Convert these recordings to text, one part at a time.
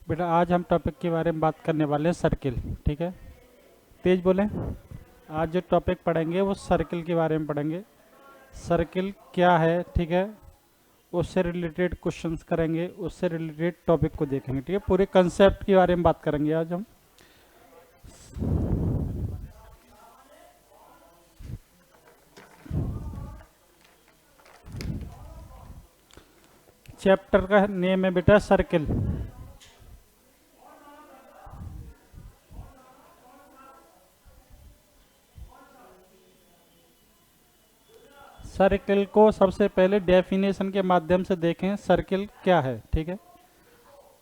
बेटा आज हम टॉपिक के बारे में बात करने वाले हैं सर्किल। ठीक है, तेज बोलें। आज जो टॉपिक पढ़ेंगे वो सर्किल के बारे में पढ़ेंगे। सर्किल क्या है, ठीक है, उससे रिलेटेड क्वेश्चंस करेंगे, उससे रिलेटेड टॉपिक को देखेंगे। ठीक है, पूरे कंसेप्ट के बारे में बात करेंगे आज हम। चैप्टर का नेम है बेटा सर्किल। सर्किल को सबसे पहले डेफिनेशन के माध्यम से देखें, सर्किल क्या है। ठीक है,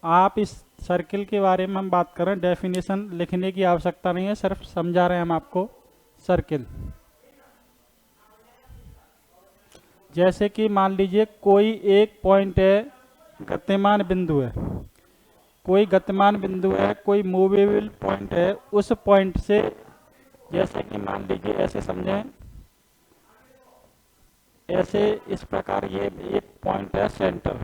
आप इस सर्किल के बारे में हम बात कर रहे हैं, डेफिनेशन लिखने की आवश्यकता नहीं है, सिर्फ समझा रहे हैं हम आपको। सर्किल जैसे कि मान लीजिए कोई एक पॉइंट है, गतिमान बिंदु है, कोई गतिमान बिंदु है, कोई मूवेबल पॉइंट है। उस पॉइंट से, जैसे कि मान लीजिए ऐसे समझें, ऐसे इस प्रकार ये एक पॉइंट है सेंटर,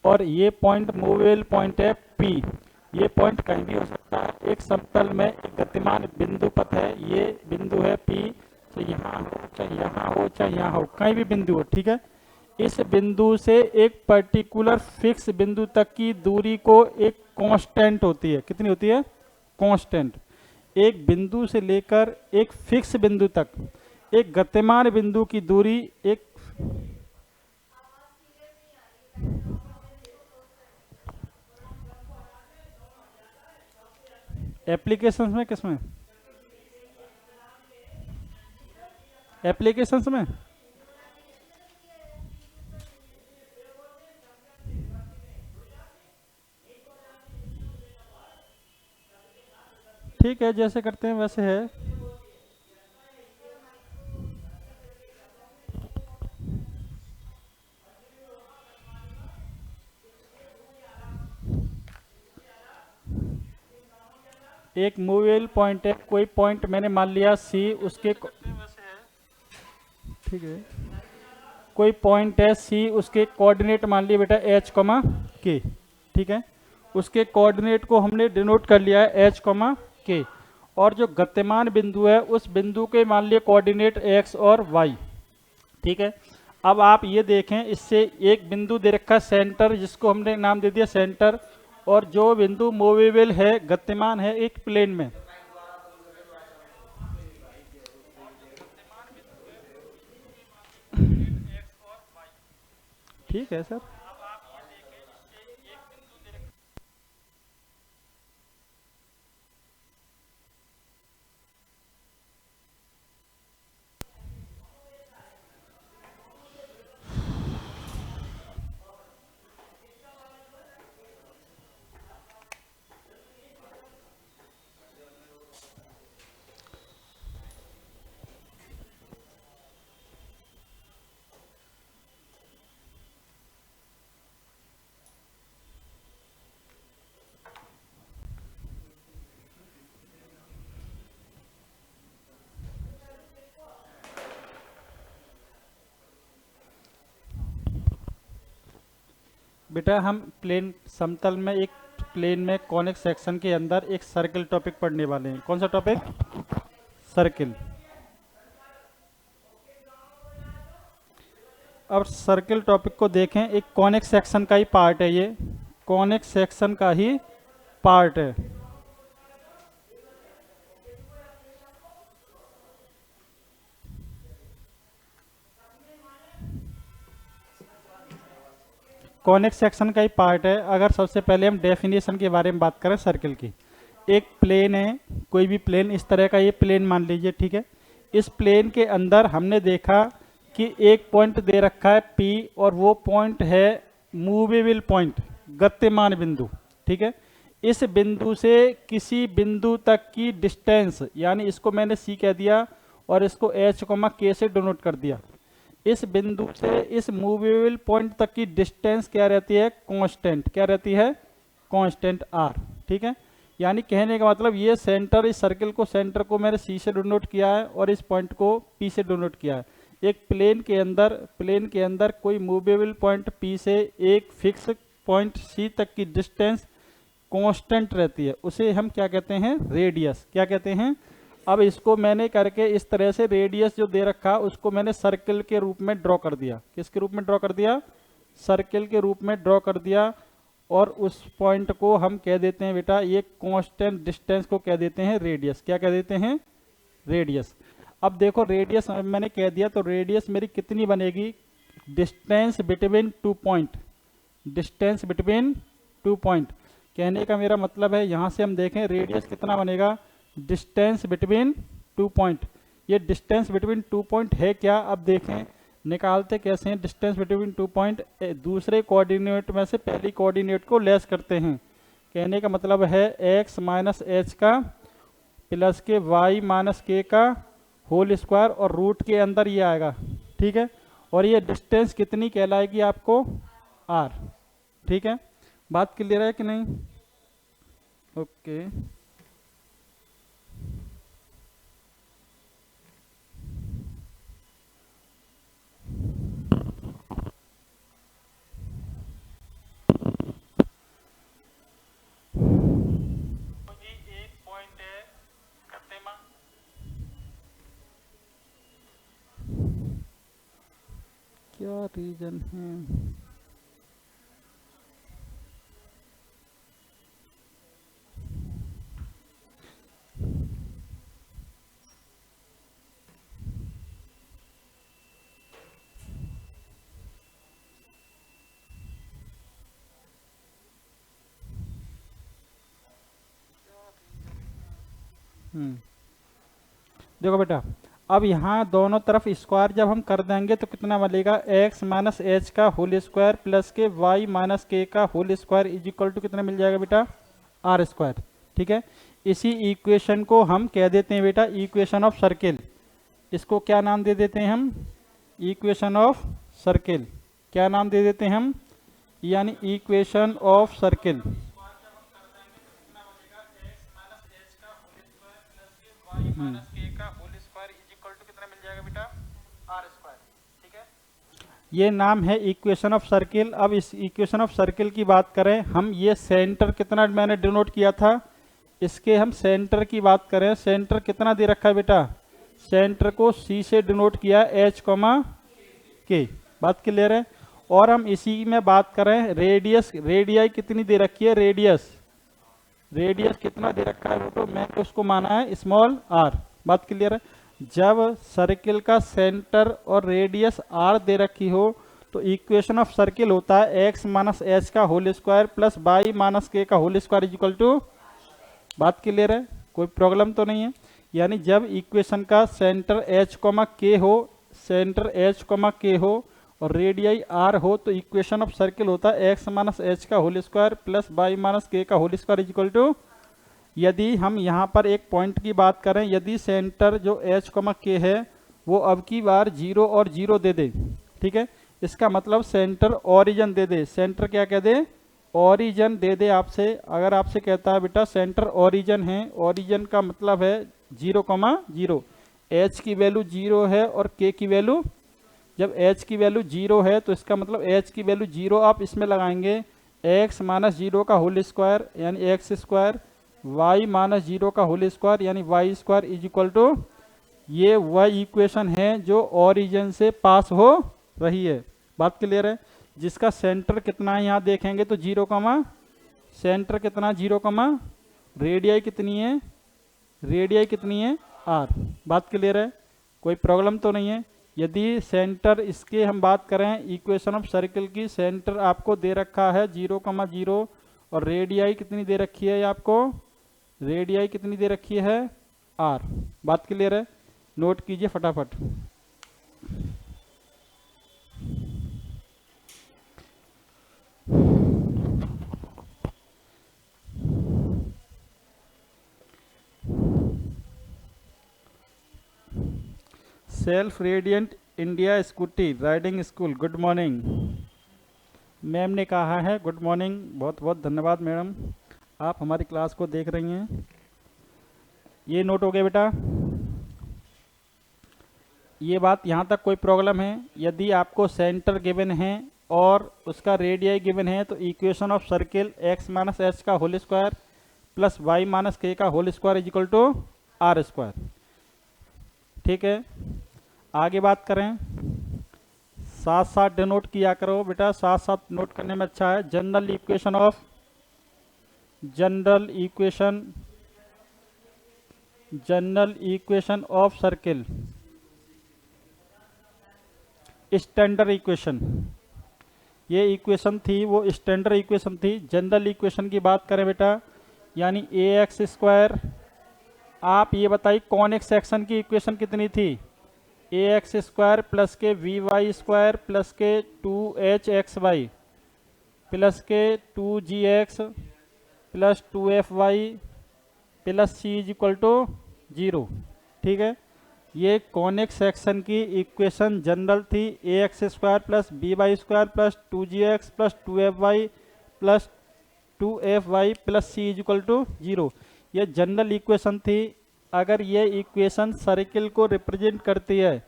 और ये पॉइंट मूवेबल पॉइंट है पी। ये पॉइंट कहीं भी हो सकता है। एक समतल में एक गतिमान बिंदु पथ है, ये बिंदु है पी, चाहे यहाँ हो, चाहे यहाँ हो, चाहे यहाँ हो, कहीं भी बिंदु हो। ठीक है, इस बिंदु से एक पर्टिकुलर फिक्स बिंदु तक की दूरी को एक कांस्टेंट होती है। कितनी होती है? कांस्टेंट। एक बिंदु से लेकर एक फिक्स बिंदु तक एक गतिमान बिंदु की दूरी एक एप्लीकेशंस में, किसमें? एप्लीकेशंस में। ठीक है, जैसे करते हैं वैसे है। एक मूवेबल पॉइंट है, कोई पॉइंट मैंने मान लिया सी, उसके ठीक है, कोई पॉइंट है सी, उसके कोऑर्डिनेट मान लिए बेटा एच कॉमा के। ठीक है, उसके कोऑर्डिनेट को हमने डिनोट कर लिया है एच कॉमा के। और जो गतिमान बिंदु है उस बिंदु के मान लिए कोऑर्डिनेट एक्स और वाई। ठीक है, अब आप ये देखें, इससे एक बिंदु दे रखा है सेंटर, जिसको हमने नाम दे दिया सेंटर, और जो बिंदु मूवेबल है, गतिमान है एक प्लेन में। ठीक है सर। बेटा हम प्लेन समतल में, एक प्लेन में कॉनिक सेक्शन के अंदर एक सर्किल टॉपिक पढ़ने वाले हैं। कौन सा टॉपिक? सर्किल। अब सर्किल टॉपिक को देखें, एक कॉनिक सेक्शन का ही पार्ट है, ये कॉनिक सेक्शन का ही पार्ट है। कॉनिक सेक्शन का ही पार्ट है। अगर सबसे पहले हम डेफिनेशन के बारे में बात करें सर्किल की, एक प्लेन है, कोई भी प्लेन इस तरह का, ये प्लेन मान लीजिए। ठीक है, इस प्लेन के अंदर हमने देखा कि एक पॉइंट दे रखा है P, और वो पॉइंट है मूवेबल पॉइंट, गतिमान बिंदु। ठीक है, इस बिंदु से किसी बिंदु तक की डिस्टेंस, यानी इसको मैंने C कह दिया और इसको H K से डोनोट कर दिया। इस बिंदु से इस मूवेबल पॉइंट तक की डिस्टेंस क्या रहती है? कांस्टेंट। क्या रहती है? Constant R। ठीक है, यानी कहने का मतलब ये सेंटर, इस सर्किल को, सेंटर को मैंने C से डोनोट किया है और इस पॉइंट को P से डोनोट किया है। एक प्लेन के अंदर कोई मूवेबल पॉइंट P से एक फिक्स पॉइंट C तक की डिस्टेंस कांस्टेंट रहती है उसे हम क्या कहते हैं, रेडियस। क्या कहते हैं। अब इसको मैंने करके इस तरह से रेडियस जो दे रखा उसको मैंने सर्किल के रूप में ड्रॉ कर दिया। किसके रूप में ड्रॉ कर दिया, सर्किल के रूप में ड्रॉ कर दिया। और उस पॉइंट को हम कह देते हैं बेटा, ये कांस्टेंट डिस्टेंस को कह देते हैं रेडियस। क्या कह देते हैं, रेडियस। अब देखो रेडियस मैंने कह दिया तो रेडियस मेरी कितनी बनेगी, distance between 2 point. Distance between 2 point कहने का मेरा मतलब है, यहां से हम देखें रेडियस कितना बनेगा, डिस्टेंस बिटवीन 2 पॉइंट। ये डिस्टेंस बिटवीन 2 पॉइंट है क्या, अब देखें निकालते कैसे हैं। डिस्टेंस बिटवीन 2 पॉइंट दूसरे कोऑर्डिनेट में से पहली कोऑर्डिनेट को लेस करते हैं। कहने का मतलब है x माइनस एच का प्लस के y माइनस के का होल स्क्वायर और रूट के अंदर ये आएगा। ठीक है, और ये डिस्टेंस कितनी कहलाएगी आपको, r। ठीक है, बात क्लियर है कि नहीं। ओके एक पॉइंट है कतेमा, क्या रीजन है, देखो बेटा अब यहाँ दोनों तरफ स्क्वायर जब हम कर देंगे तो कितना मिलेगा, x माइनस एच का होल स्क्वायर प्लस के y माइनस के का whole square is equal to कितना मिल जाएगा बेटा, r स्क्वायर। ठीक है, इसी इक्वेशन को हम कह देते हैं बेटा इक्वेशन ऑफ सर्किल। इसको क्या नाम दे देते हैं हम, इक्वेशन ऑफ सर्किल। क्या नाम दे देते हैं हम, यानी इक्वेशन ऑफ सर्किल। ये नाम है इक्वेशन ऑफ सर्किल। अब इस इक्वेशन ऑफ सर्किल की बात करें हम, ये सेंटर कितना मैंने डिनोट किया था, इसके हम सेंटर की बात करें, सेंटर कितना दे रखा है बेटा, सेंटर को C से डिनोट किया H, K। बात क्लियर है। और हम इसी में बात करें रेडियस, रेडियाई कितनी दे रखी है, रेडियस, रेडियस कितना दे रखा है वो तो मैंने उसको माना है स्मॉल r। बात क्लियर है। जब सर्किल का सेंटर और रेडियस r दे रखी हो तो इक्वेशन ऑफ सर्किल होता है x माइनस एच का whole square plus y minus K का whole square is equal to. बात क्लियर है, कोई प्रॉब्लम तो नहीं है। यानी जब इक्वेशन का सेंटर h, k हो, सेंटर h, k हो और रेडियाई r हो तो इक्वेशन ऑफ सर्किल होता है x माइनस एच का whole square plus y minus K का whole square is equal to. यदि हम यहाँ पर एक पॉइंट की बात करें, यदि सेंटर जो h, k है वो अब की बार 0 और 0 दे दे, ठीक है, इसका मतलब सेंटर ओरिजिन दे दे। सेंटर क्या कह दे, ओरिजिन दे दे आपसे। अगर आपसे कहता है बेटा सेंटर ओरिजिन है, ओरिजिन का मतलब है 0, 0, h की वैल्यू 0 है और k की वैल्यू, जब h की वैल्यू 0 है तो इसका मतलब h की वैल्यू 0 आप इसमें लगाएंगे x माइनस 0 का होल स्क्वायर यानी x स्क्वायर, y माइनस 0 का होल स्क्वायर यानी y square is equal to, ये वह इक्वेशन है जो ओरिजिन से पास हो रही है। बात क्लियर है। जिसका सेंटर कितना है यहाँ देखेंगे तो 0, सेंटर कितना 0, रेडियाई कितनी है, रेडियाई कितनी है r। बात क्लियर है, कोई प्रॉब्लम तो नहीं है। यदि सेंटर इसके हम बात करें इक्वेशन ऑफ सर्किल की, सेंटर आपको दे रखा है 0, 0 और रेडियाई कितनी दे रखी है आपको, रेडियाई कितनी दे रखी है r। बात क्लियर है, नोट कीजिए फटाफट। Self radiant India scooty riding school, good morning. Ma'am ने कहा है गुड मॉर्निंग, बहुत बहुत धन्यवाद मैडम, आप हमारी क्लास को देख रही हैं। ये नोट हो गया बेटा, ये बात यहाँ तक कोई प्रॉब्लम है। यदि आपको सेंटर गिवन है और उसका रेडियाई गिवन है, तो equation of circle x minus H का whole square plus Y minus K का whole square is equal to R square. ठीक है, आगे बात करें, साथ साथ डिनोट किया करो बेटा, साथ साथ नोट करने में अच्छा है। General equation of circle, standard equation, ये इक्वेशन थी वो स्टैंडर्ड इक्वेशन थी। जनरल इक्वेशन की बात करें बेटा, यानी ए एक्स स्क्वायर, आप ये बताइए कॉनिक सेक्शन की इक्वेशन कितनी थी, A X square plus K B Y square plus K 2h(x(y) plus K 2g(x) plus 2f(y) plus c is equal to 0। ठीक है, ये कॉनिक सेक्शन की इक्वेशन जनरल थी, A X square plus B Y square plus 2gx plus 2f(y) plus 2f(y) plus c is equal to 0। ये general equation थी। अगर ये equation circle को रिप्रेजेंट करती है,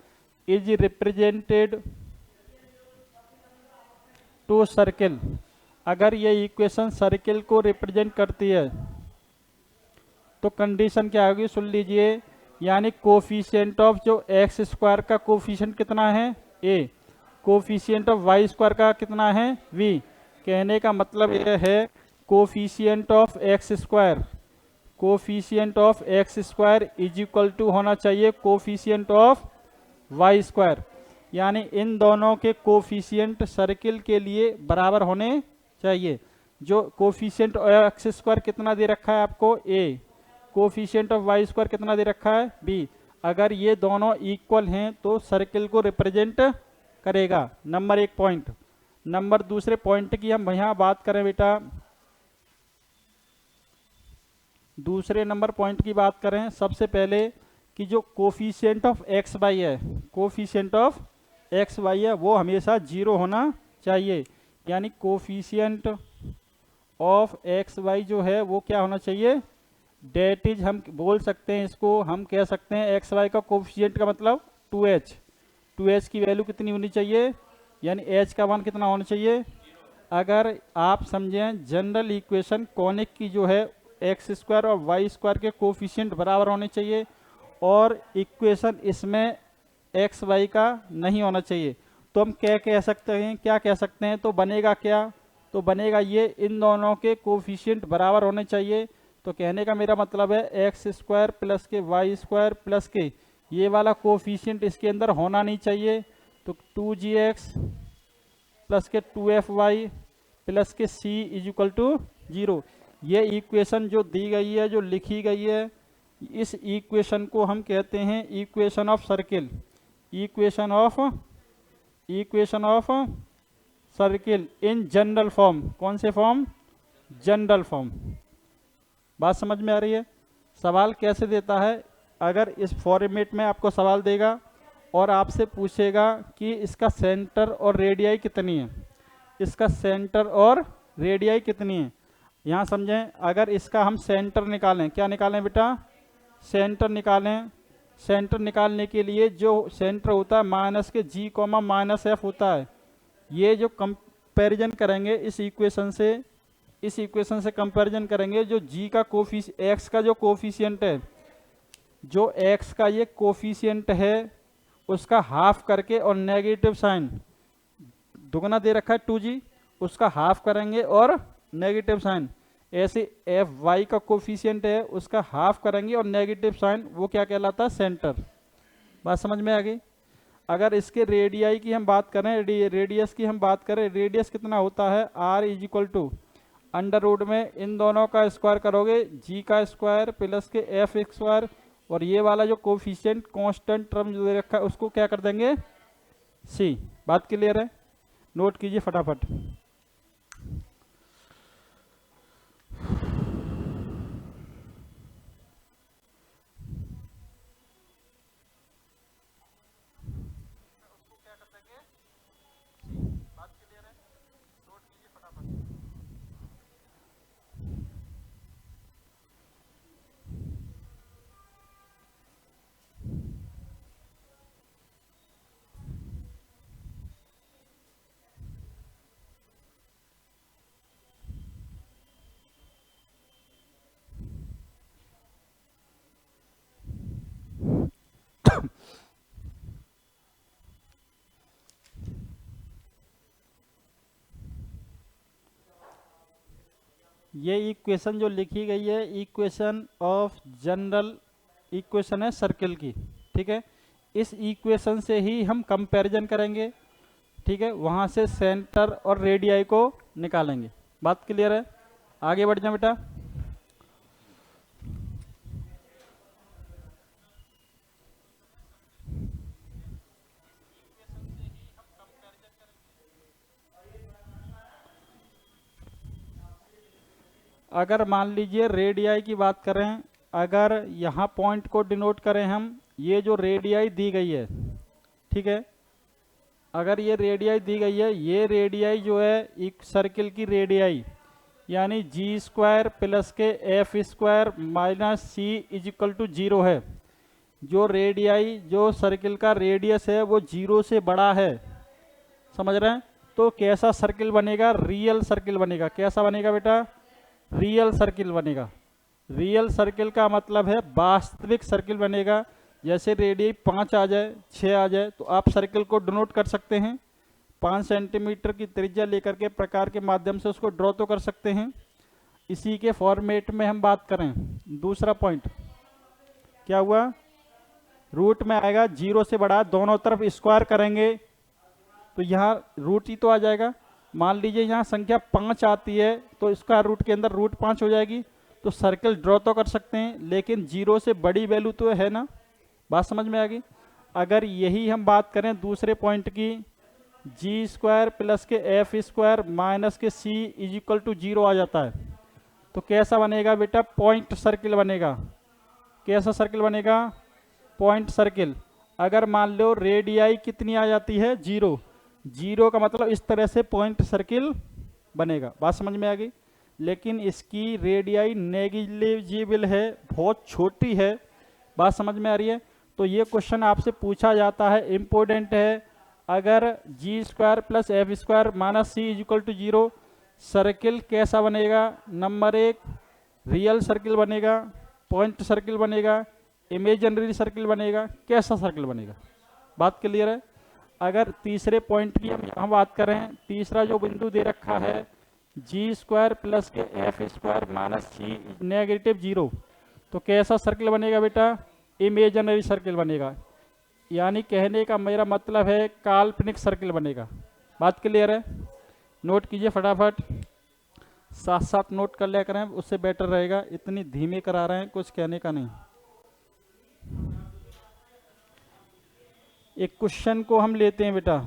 इज रिप्रेजेंटेड टू सर्किल, अगर ये इक्वेशन सर्किल को रिप्रेजेंट करती है तो कंडीशन क्या होगी, सुन लीजिए। यानी कोफिशिएंट ऑफ जो एक्स स्क्वायर का कोफिशिएंट कितना है a, coefficient of Y square का कितना है v। कहने का मतलब यह है coefficient of X square, coefficient of X square is equal to होना चाहिए कोफिशिएंट ऑफ वाई स्क्वायर। यानी इन दोनों के कोफिशिएंट सर्किल के लिए बराबर होने चाहिए। जो कोफिशिएंट एक्स स्क्वायर कितना दे रखा है आपको a, coefficient of Y square कितना दे रखा है b, अगर ये दोनों इक्वल हैं तो सर्किल को रिप्रेजेंट करेगा। नंबर एक पॉइंट। नंबर दूसरे पॉइंट की हम यहाँ बात करें बेटा, दूसरे नंबर पॉइंट की बात करें, सबसे पहले कि जो कोफिशिएंट ऑफ एक्स वाई है, कोफिशिएंट ऑफ एक्स वाई है वो हमेशा 0 होना चाहिए। यानी कोफिशिएंट ऑफ एक्स वाई जो है वो क्या होना चाहिए, डेट इज, हम बोल सकते हैं इसको, हम कह सकते हैं एक्स वाई का कोफिशिएंट का मतलब 2h, 2h की वैल्यू कितनी होनी चाहिए, यानी h का मान कितना होना चाहिए। अगर आप समझें जनरल इक्वेशन कॉनिक की जो है एक्स स्क्वायर और वाई स्क्वायर के कोफिशिएंट बराबर होने चाहिए और इक्वेशन इसमें एक्स वाई का नहीं होना चाहिए, तो हम क्या कह सकते हैं, क्या कह सकते हैं, तो बनेगा क्या, तो बनेगा ये इन दोनों के कोफिशिएंट बराबर होने चाहिए। तो कहने का मेरा मतलब है एक्स स्क्वायर प्लस के वाई स्क्वायर प्लस के ये वाला कोफिशिएंट इसके अंदर होना नहीं चाहिए, तो 2gx प्लस के 2fy प्लस के c इज इक्वल टू 0। ये इक्वेशन जो दी गई है, जो लिखी गई है, इस इक्वेशन को हम कहते हैं equation of circle, equation of circle in general form. कौन से फॉर्म, जनरल फॉर्म। बात समझ में आ रही है। सवाल कैसे देता है, अगर इस फॉर्मेट में आपको सवाल देगा और आपसे पूछेगा कि इसका सेंटर और रेडियाई कितनी है, इसका सेंटर और रेडियाई कितनी है। यहाँ समझें, अगर इसका हम सेंटर निकालें, क्या निकालें बेटा, सेंटर निकालें। सेंटर निकालने के लिए जो सेंटर होता है माइनस के g माइनस f होता है। ये जो कंपैरिजन करेंगे इस इक्वेशन से, इस इक्वेशन से कंपैरिजन करेंगे, जो g का एक्स का जो कोफिशिएंट है, जो x का ये कोफिशिएंट है उसका हाफ करके और नेगेटिव साइन, दुगना दे रखा है 2g, उसका हाफ करेंगे और नेगेटिव साइन, ऐसे एफ वाई का कोफिशिएंट है उसका हाफ करेंगे और नेगेटिव साइन, वो क्या कहलाता है, सेंटर। बात समझ में आ गई। अगर इसके रेडियाई की हम बात करें, रेडियस की हम बात करें, रेडियस कितना होता है, r is equal to under root में इन दोनों का स्क्वायर करोगे g का स्क्वायर प्लस के f स्क्वायर, और ये वाला जो कोफिशिएंट कांस्टेंट टर्म जो दे रखा है उसको क्या कर देंगे, c। बात क्लियर है, नोट कीजिए फटाफट। ये इक्वेशन जो लिखी गई है इक्वेशन ऑफ जनरल इक्वेशन है सर्किल की, ठीक है। इस इक्वेशन से ही हम कंपैरिजन करेंगे, ठीक है, वहाँ से सेंटर और रेडियाई को निकालेंगे। बात क्लियर है? आगे बढ़ जाए बेटा। अगर मान लीजिए रेडियाई की बात करें, अगर यहाँ पॉइंट को डिनोट करें हम, ये जो रेडियाई दी गई है, ठीक है, अगर ये रेडियाई दी गई है, ये रेडियाई जो है एक सर्किल की रेडियाई यानी जी स्क्वायर प्लस के F square minus C is equal to 0 है। जो रेडियाई जो सर्किल का रेडियस है वो 0 से बड़ा है, समझ रहे हैं? तो कैसा सर्किल बनेगा? रियल सर्किल बनेगा। कैसा बनेगा बेटा? रियल सर्किल बनेगा। रियल सर्किल का मतलब है वास्तविक सर्किल बनेगा। जैसे रेडियस 5 आ जाए, 6 आ जाए, तो आप सर्किल को डिनोट कर सकते हैं। 5 सेंटीमीटर की त्रिज्या लेकर के प्रकार के माध्यम से उसको ड्रॉ तो कर सकते हैं। इसी के फॉर्मेट में हम बात करें। दूसरा पॉइंट क्या हुआ? रूट में आएगा 0 से बड़ा, दोनों तरफ स्क्वायर करेंगे तो यहाँ रूट ही तो आ जाएगा। मान लीजिए यहाँ संख्या 5 आती है तो इसका रूट के अंदर रूट 5 हो जाएगी, तो सर्किल ड्रॉ तो कर सकते हैं, लेकिन 0 से बड़ी वैल्यू तो है ना। बात समझ में आ गई? अगर यही हम बात करें दूसरे पॉइंट की, जी स्क्वायर प्लस के एफ स्क्वायर माइनस के सी इज इक्वल टू 0 आ जाता है, तो कैसा बनेगा बेटा? पॉइंट सर्किल बनेगा। कैसा सर्किल बनेगा? Point circle. अगर मान लो रेडियाई कितनी आ जाती है? 0। 0 का मतलब इस तरह से पॉइंट सर्किल बनेगा। बात समझ में आ गई? लेकिन इसकी रेडियाई नेग्लिजिबल है, बहुत छोटी है। बात समझ में आ रही है? तो ये क्वेश्चन आपसे पूछा जाता है, इम्पोर्टेंट है। अगर G square plus F square minus C is equal to 0, circle कैसा बनेगा? नंबर 1 रियल सर्किल बनेगा, पॉइंट सर्किल बनेगा, इमेजिनरी सर्किल बनेगा, कैसा सर्किल बनेगा? बात क्लियर है? अगर तीसरे पॉइंट की हम यहाँ बात करें, तीसरा जो बिंदु दे रखा है जी स्क्वायर प्लस के एफ स्क्वायर माइनस सी नेगेटिव 0, तो कैसा सर्किल बनेगा बेटा? इमेजिनरी सर्किल बनेगा। यानी कहने का मेरा मतलब है काल्पनिक सर्किल बनेगा। बात क्लियर है? नोट कीजिए फटाफट, साथ साथ नोट कर लिया करें, उससे बेटर रहेगा। इतनी धीमे करा रहे हैं, कुछ कहने का नहीं। एक क्वेश्चन को हम लेते हैं बेटा।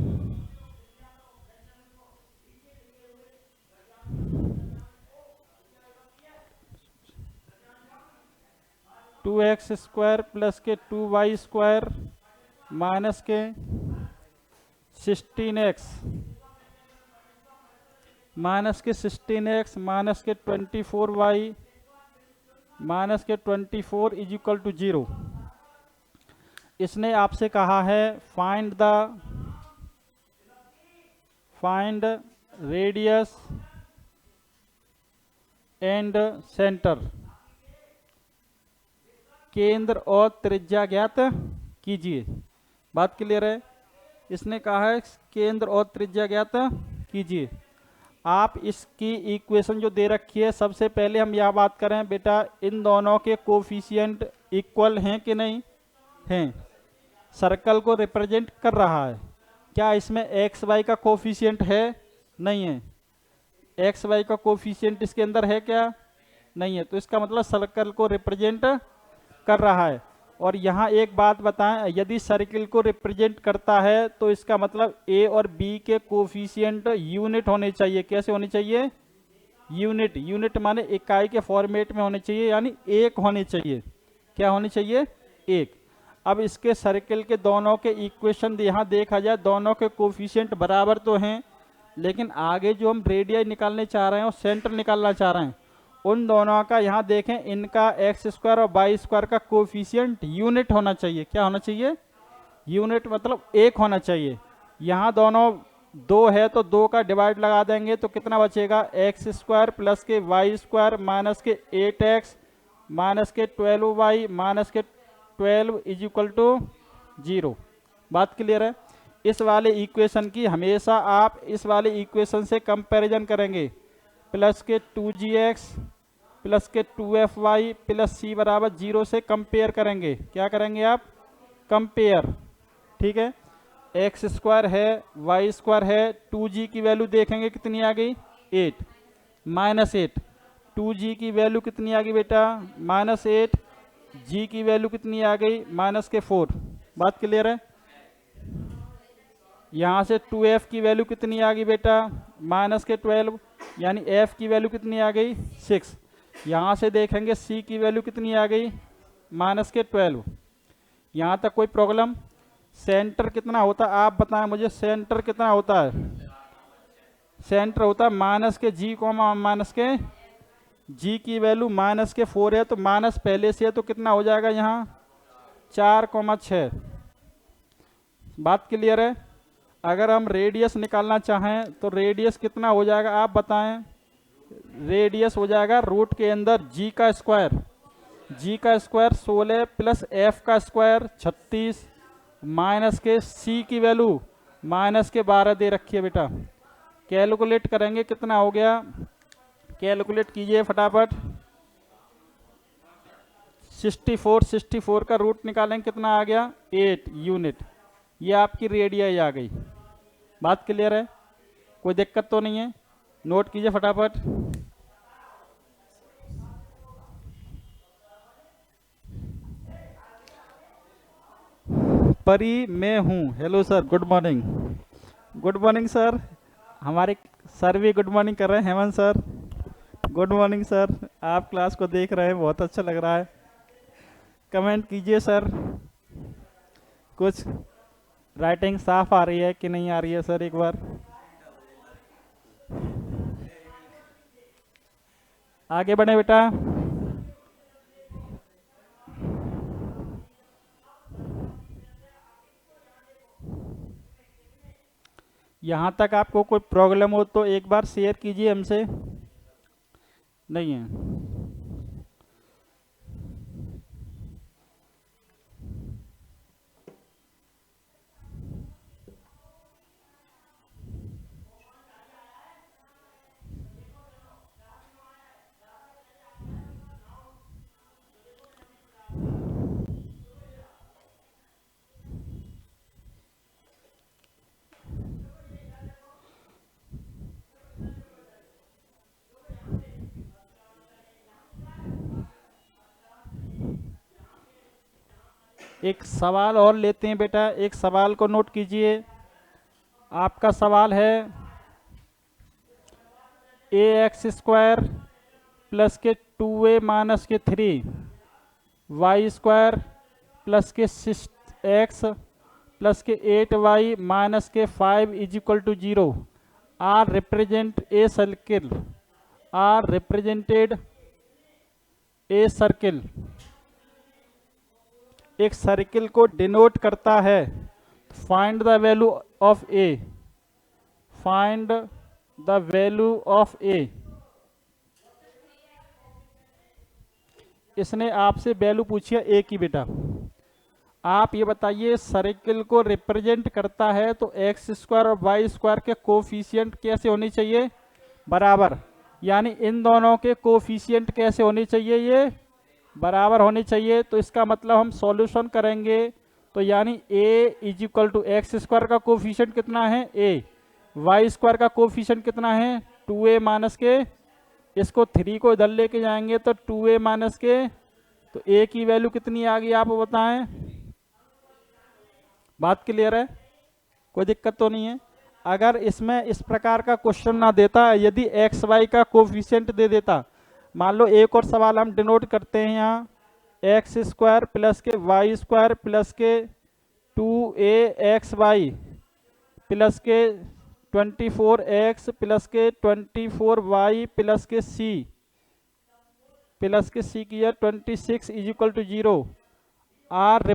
टू एक्स स्क्वायर प्लस के 2y स्क्वायर माइनस के 16x माइनस के 16x माइनस के 24y माइनस के 24 इज इक्वल टू 0। इसने आपसे कहा है फाइंड रेडियस एंड सेंटर, केंद्र और त्रिज्या ज्ञात कीजिए। बात क्लियर है? इसने कहा है केंद्र और त्रिज्या ज्ञात कीजिए। आप इसकी इक्वेशन जो दे रखी है, सबसे पहले हम यह बात करें बेटा, इन दोनों के कोफिशिएंट इक्वल हैं कि नहीं हैं? सर्कल को रिप्रेजेंट कर रहा है, क्या इसमें एक्स वाई का कोफिशिएंट है? नहीं है। एक्स वाई का कोफिशिएंट इसके अंदर है क्या? नहीं है। तो इसका मतलब सर्कल को रिप्रेजेंट कर रहा है। और यहाँ एक बात बताएं, यदि सर्किल को रिप्रेजेंट करता है तो इसका मतलब ए और बी के कोफिशिएंट यूनिट होने चाहिए। कैसे होने चाहिए? यूनिट। यूनिट माने इकाई के फॉर्मेट में होने चाहिए, यानी एक होने चाहिए। क्या होने चाहिए? एक। अब इसके सर्किल के दोनों के इक्वेशन यहाँ देखा जाए, दोनों के कोफिशिएंट बराबर तो हैं, लेकिन आगे जो हम रेडियाई निकालने चाह रहे हैं और सेंटर निकालना चाह रहे हैं, उन दोनों का यहाँ देखें, इनका एक्स स्क्वायर और वाई स्क्वायर का कोफिशिएंट यूनिट होना चाहिए। क्या होना चाहिए? यूनिट मतलब एक होना चाहिए। यहाँ दोनों 2 है तो 2 का डिवाइड लगा देंगे तो कितना बचेगा? एक्स स्क्वायर प्लस के वाई स्क्वायर माइनस के 8x माइनस के 12y माइनस के 12 इज इक्वल टू 0। बात क्लियर है? इस वाले इक्वेशन की हमेशा आप इस वाले इक्वेशन से कंपैरिजन करेंगे। प्लस के 2gx प्लस के 2fy प्लस c बराबर 0 से कंपेयर करेंगे। क्या करेंगे आप? कंपेयर। ठीक है, एक्स स्क्वायर है, वाई स्क्वायर है, 2g की वैल्यू देखेंगे कितनी आ गई? 8 माइनस 8। 2g की वैल्यू कितनी आ गई बेटा? -8। g की वैल्यू कितनी आ गई? -4। बात क्लियर है? यहाँ से 2f की वैल्यू कितनी आ गई बेटा? -12, यानी f की वैल्यू कितनी आ गई? 6। यहाँ से देखेंगे c की वैल्यू कितनी आ गई? -12। यहाँ तक कोई प्रॉब्लम? सेंटर कितना होता है आप बताएं मुझे, सेंटर कितना होता है? सेंटर होता है -g, -g की वैल्यू -4 है, तो माइनस पहले से है तो कितना हो जाएगा यहाँ? 4,6। बात क्लियर है? अगर हम रेडियस निकालना चाहें तो रेडियस कितना हो जाएगा आप बताएं? रेडियस हो जाएगा रूट के अंदर g का स्क्वायर, g का स्क्वायर 16 प्लस f का स्क्वायर 36 माइनस के c की वैल्यू -12 दे रखी है बेटा। कैलकुलेट करेंगे कितना हो गया? कैलकुलेट कीजिए फटाफट। 64 का रूट निकालेंगे कितना आ गया? 8 यूनिट। ये आपकी रेडियस आ गई। बात क्लियर है? कोई दिक्कत तो नहीं है? नोट कीजिए फटाफट। परी मैं हूँ। Hello sir, good morning. Good morning sir. हमारे सर भी गुड मॉर्निंग कर रहे हैं। Hemant sir good morning sir. आप क्लास को देख रहे हैं, बहुत अच्छा लग रहा है। कमेंट कीजिए सर, कुछ राइटिंग साफ आ रही है कि नहीं आ रही है सर एक बार। आगे बढ़े बेटा। यहाँ तक आपको कोई प्रॉब्लम हो तो एक बार शेयर कीजिए हमसे। नहीं है? एक सवाल और लेते हैं बेटा। एक सवाल को नोट कीजिए। आपका सवाल है ax² प्लस के 2a माइनस के 3 y² प्लस के 6x प्लस के 8y माइनस के 5 is equal to 0 are represent a circle. Are represented a circle. एक सर्किल को डिनोट करता है। Find the value of A. Find the value of A. इसने आपसे वैल्यू पूछी है ए की बेटा। आप ये बताइए सर्किल को रिप्रेजेंट करता है तो x² और y² के कोफिशिएंट कैसे होनी चाहिए? बराबर। यानी इन दोनों के कोफिशिएंट कैसे होनी चाहिए? ये बराबर होनी चाहिए। तो इसका मतलब हम सॉल्यूशन करेंगे तो यानी a is equal to x² का कोफिशिएंट कितना है? a। y² का कोफिशिएंट कितना है? 2a माइनस के। इसको 3 को इधर लेके जाएंगे तो 2a माइनस के। तो a की वैल्यू कितनी आ गई आप बताएं? बात क्लियर है? कोई दिक्कत तो नहीं है? अगर इसमें इस प्रकार का क्वेश्चन ना देता, यदि xy का कोफिशिएंट दे देता, मान लो एक और सवाल हम डिनोट करते हैं यहाँ x² प्लस के y² प्लस के 2axy प्लस के 24x प्लस के 24y प्लस के c की 26 is equal to 0 are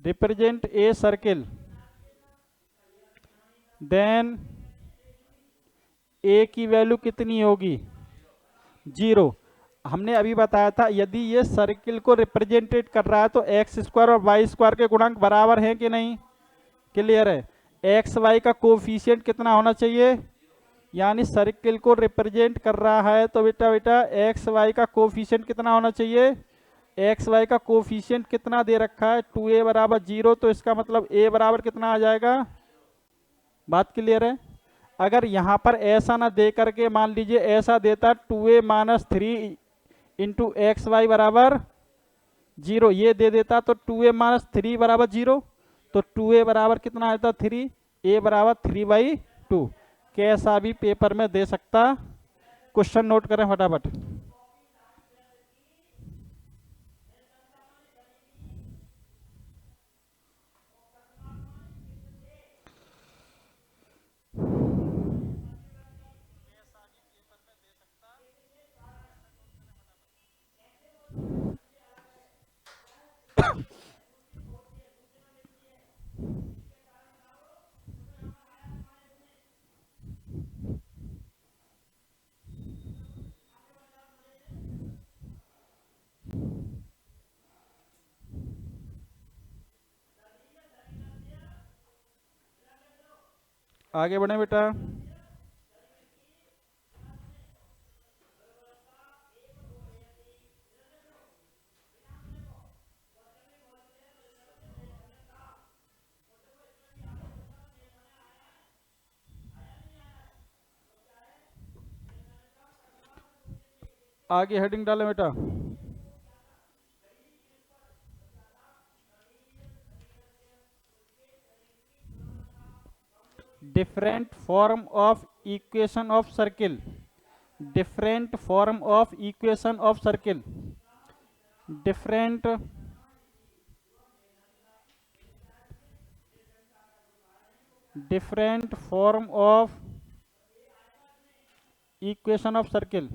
represent a circle. Then A की वैल्यू कितनी होगी? 0। हमने अभी बताया था यदि ये सर्किल को रिप्रेजेंटेट कर रहा है तो x² और y² के गुणांक बराबर हैं कि नहीं? क्लियर है? xy का कोफिशिएंट कितना होना चाहिए? यानी सर्किल को रिप्रेजेंट कर रहा है, तो बेटा बेटा एक्स वाई का कोफिशिएंट कितना होना चाहिए, एक्स वाई का कोफिशिएंट कितना दे रखा है 2a बराबर 0, तो इसका मतलब a बराबर कितना आ जाएगा। बात क्लियर है। अगर यहाँ पर ऐसा ना दे करके मान लीजिए ऐसा देता 2a minus 3 into x Y बराबर 0, ये दे देता तो 2a माइनस 3 बराबर 0, तो 2a बराबर कितना आता 3, a बराबर 3/2। कैसा भी पेपर में दे सकता। क्वेश्चन नोट करें फटाफट। आगे बढ़े बेटा। आगे हेडिंग डालें बेटा। Different form of equation of circle, different form of equation of circle, different different form of equation of circle.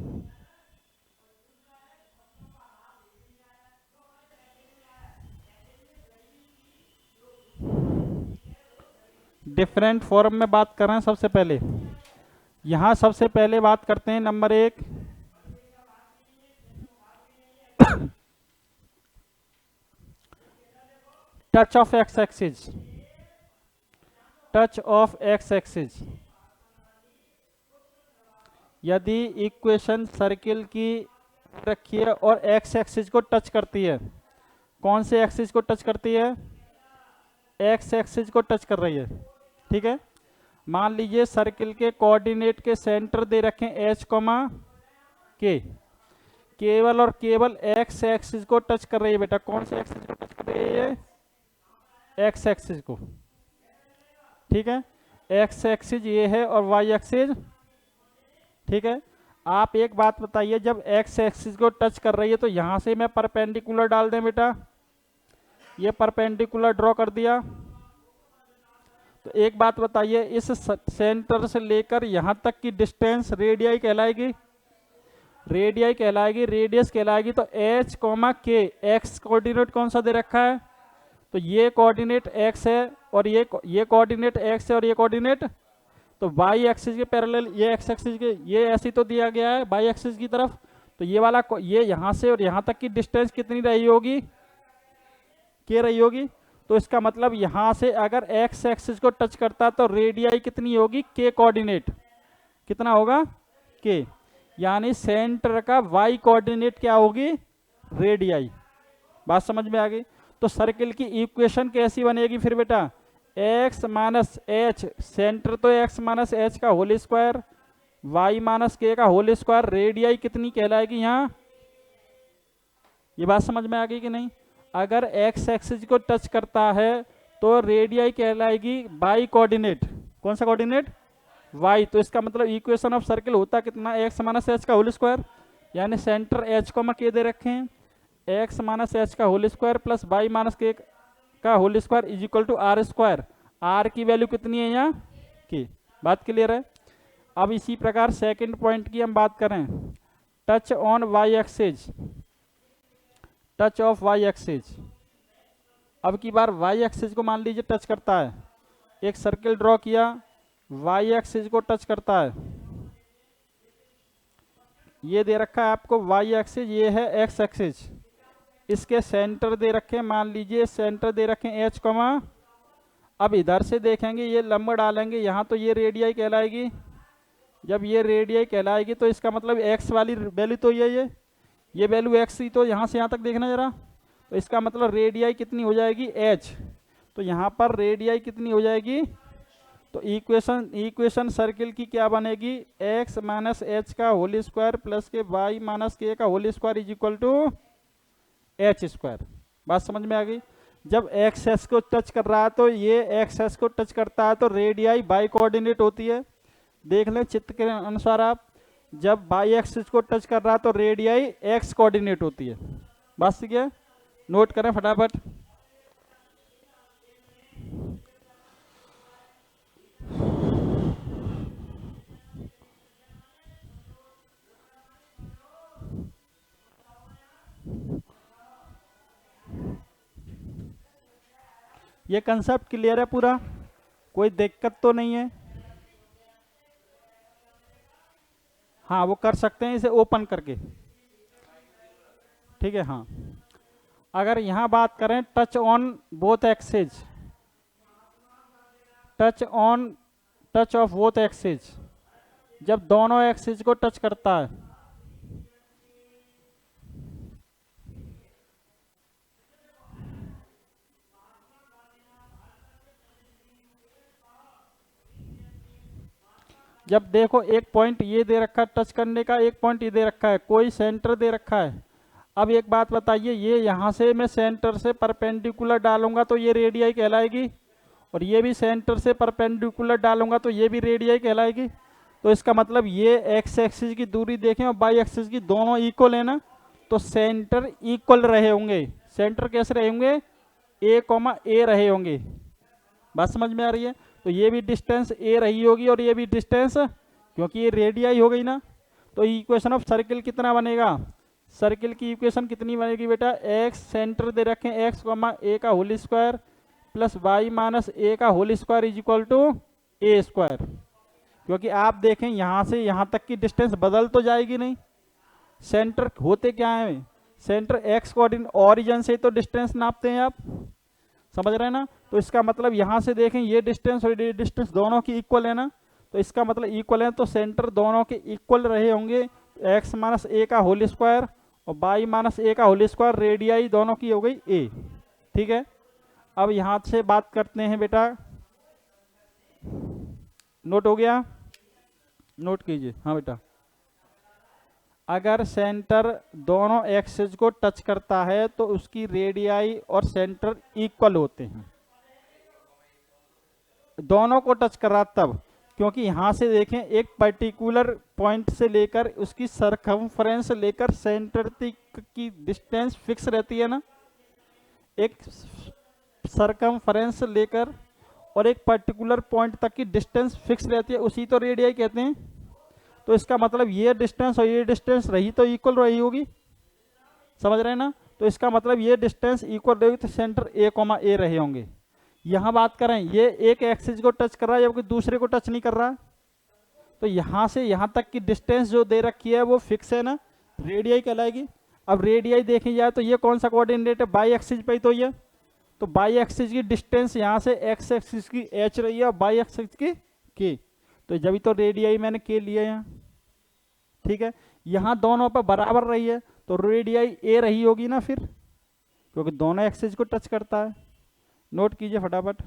Different form में बात कर रहे हैं। सबसे पहले यहां सबसे पहले बात करते हैं number 1, touch of x axis, touch of x axis. यदि इक्वेशन सर्किल की रखी है और एक्स एक्सिस को टच करती है, कौन से एक्सिस को टच करती है, एक्स एक्सिस को टच कर रही है, ठीक है। मान लीजिए सर्किल के कोऑर्डिनेट के सेंटर दे रखें एच कॉमा के, केवल और केवल एक्स एक्सिस को टच कर रही है बेटा। कौन से एक्सिस को टच कर रही है, एक्स एक्सिस को, ठीक है। एक्स एक्सिस ये है और वाई एक्सिस, ठीक है। आप एक बात बताइए, जब एक्स एक्सिस को टच कर रही है तो यहां से मैं परपेंडिकुलर डाल दें बेटा, ये परपेंडिकुलर ड्रॉ कर दिया। तो एक बात बताइए, इस सेंटर से लेकर यहां तक की डिस्टेंस रेडियाई कहलाएगी, रेडियाई कहलाएगी, रेडियस कहलाएगी। तो एच कॉमा के, एक्स कोऑर्डिनेट कौन सा दे रखा है, तो ये कोऑर्डिनेट एक्स है और ये कोऑर्डिनेट एक्स है और ये कोऑर्डिनेट, तो वाई एक्सिस के पैरेलल ये एक्स एक्सिस के, ये ऐसी तो दिया गया है वाई एक्सिस की तरफ। तो ये वाला ये यहां से और यहां तक की डिस्टेंस कितनी रही होगी, के रही होगी। तो इसका मतलब यहां से अगर एक्स एक्सिस को टच करता तो रेडियाई कितनी होगी, के कोऑर्डिनेट कितना होगा, के। यानी सेंटर का वाई कोऑर्डिनेट क्या होगी, रेडियाई। बात समझ में आ गई। तो सर्किल की इक्वेशन कैसी बनेगी फिर बेटा, एक्स माइनस एच, सेंटर तो एक्स माइनस एच का whole square, Y minus K का होल स्क्वायर, रेडियाई कितनी कहलाएगी यहाँ। ये बात समझ में आ गई कि नहीं। अगर एक्स एक्सिस को टच करता है तो रेडियाई कहलाएगी वाई कोऑर्डिनेट, कौन सा कोऑर्डिनेट, वाई। तो इसका मतलब इक्वेशन ऑफ सर्किल होता कितना, एक्स माइनस एच का होल स्क्वायर, यानी सेंटर एच को के दे रखे हैं, एक्स माइनस एच का whole square plus Y minus K का whole square is equal to R square. R की वैल्यू कितनी है यहाँ की। बात क्लियर है। अब इसी प्रकार सेकंड पॉइंट की हम बात करें, touch on Y axis, touch of Y axis. अब की बार वाई एक्सिस को मान लीजिए टच करता है, एक सर्किल ड्रॉ किया, वाई एक्सिस को टच करता है, ये दे रखा है आपको वाई एक्सिस, ये है एक्स एक्सिस, इसके सेंटर दे रखे, मान लीजिए सेंटर दे रखे एच कॉमा। अब इधर से देखेंगे, ये लंब डालेंगे यहाँ, तो ये रेडियाई कहलाएगी, जब ये रेडियाई कहलाएगी तो इसका मतलब एक्स वाली वैल्यू तो ये वैल्यू एक्स ही, तो यहाँ से यहाँ तक देखना जरा, तो इसका मतलब रेडियाई कितनी हो जाएगी एच, तो यहाँ पर रेडियाई कितनी हो जाएगी, तो इक्वेशन सर्किल की क्या बनेगी, एक्स माइनस एच का होल स्क्वायर प्लस के वाई माइनस के का whole square is equal to H square. बात समझ में आ गई। जब एक्स एस को टच कर रहा है तो ये एक्स एस को टच करता है तो रेडियाई बाई कोऑर्डिनेट होती है। देख लें चित्र के अनुसार आप, जब बाई एक्सिस को टच कर रहा है तो रेडियाई एक्स कोऑर्डिनेट होती है। बात सीख है, नोट करें फटाफट। ये कंसेप्ट क्लियर है पूरा, कोई दिक्कत तो नहीं है? हाँ वो कर सकते हैं इसे ओपन करके, ठीक है। हाँ अगर यहाँ बात करें touch on both axes, touch of both axes, जब दोनों एक्सेज को टच करता है जब देखो एक पॉइंट ये दे रखा है टच करने का, एक पॉइंट ये दे रखा है, कोई सेंटर दे रखा है। अब एक बात बताइए, ये यहाँ से मैं सेंटर से परपेंडिकुलर डालूंगा तो ये रेडियाई कहलाएगी, और ये भी सेंटर से परपेंडिकुलर डालूंगा तो ये भी रेडियाई कहलाएगी। तो इसका मतलब ये एक्स एक्सिस की दूरी देखें और बाई एक्सिस की दोनों इक्वल है ना, तो सेंटर इक्वल रहे होंगे। सेंटर कैसे रहे होंगे, ए कॉमा ए रहे होंगे। बात समझ में आ रही है। तो ये भी डिस्टेंस ए रही होगी और ये भी डिस्टेंस, क्योंकि ये रेडियाई हो गई ना। तो इक्वेशन ऑफ सर्किल कितना बनेगा, सर्किल की इक्वेशन कितनी बनेगी बेटा, एक्स सेंटर दे रखें एक्स कॉमा ए का whole square plus Y minus A का whole square is equal to A square. क्योंकि आप देखें यहाँ से यहाँ तक की डिस्टेंस बदल तो जाएगी नहीं, सेंटर होते क्या है, सेंटर एक्स कोऑर्डिनेट ऑरिजिन से तो डिस्टेंस नापते हैं आप, समझ रहे हैं ना। तो इसका मतलब यहाँ से देखें ये डिस्टेंस और ये डिस्टेंस दोनों की इक्वल है ना, तो इसका मतलब इक्वल है, तो सेंटर दोनों के इक्वल रहे होंगे, एक्स माइनस ए का होल स्क्वायर और बाई माइनस ए का होल स्क्वायर, रेडियाई दोनों की हो गई ए, ठीक है। अब यहाँ से बात करते हैं बेटा, नोट हो गया, नोट कीजिए। हाँ बेटा, अगर सेंटर दोनों एक्सिस को टच करता है तो उसकी रेडियाई और सेंटर इक्वल होते हैं। दोनों को टच कर रहा तब, क्योंकि यहां से देखें एक पर्टिकुलर पॉइंट से लेकर उसकी सरकमफ्रेंस लेकर सेंटर तक की डिस्टेंस फिक्स रहती है ना, एक सरकमफ्रेंस लेकर और एक पर्टिकुलर पॉइंट तक की डिस्टेंस फिक्स रहती है, उसी तो रेडियाई कहते हैं। तो इसका मतलब ये डिस्टेंस और ये डिस्टेंस रही तो इक्वल रही होगी, समझ रहे हैं ना। तो इसका मतलब ये डिस्टेंस इक्वल रहेगी तो सेंटर ए कॉमा ए रहे होंगे। यहाँ बात करें ये एक एक्सिस को टच कर रहा है जबकि दूसरे को टच नहीं कर रहा, तो यहाँ से यहाँ तक की डिस्टेंस जो दे रखी है वो फिक्स है ना, रेडियाई कहलाएगी। अब रेडियाई देखी जाए तो ये कौन सा कोऑर्डिनेट है, बाई एक्सिस पे, तो ये तो बाई एक्सिस की डिस्टेंस यहाँ से एक्स एक्सिस की एच रही है और बाई एक्सिस की के, तो जब तो रेडियाई मैंने के लिया यहाँ, ठीक है। यहाँ दोनों पर बराबर रही है तो रेडियाई ए रही होगी ना फिर, क्योंकि दोनों एक्सिस को टच करता है। नोट कीजिए फटाफट।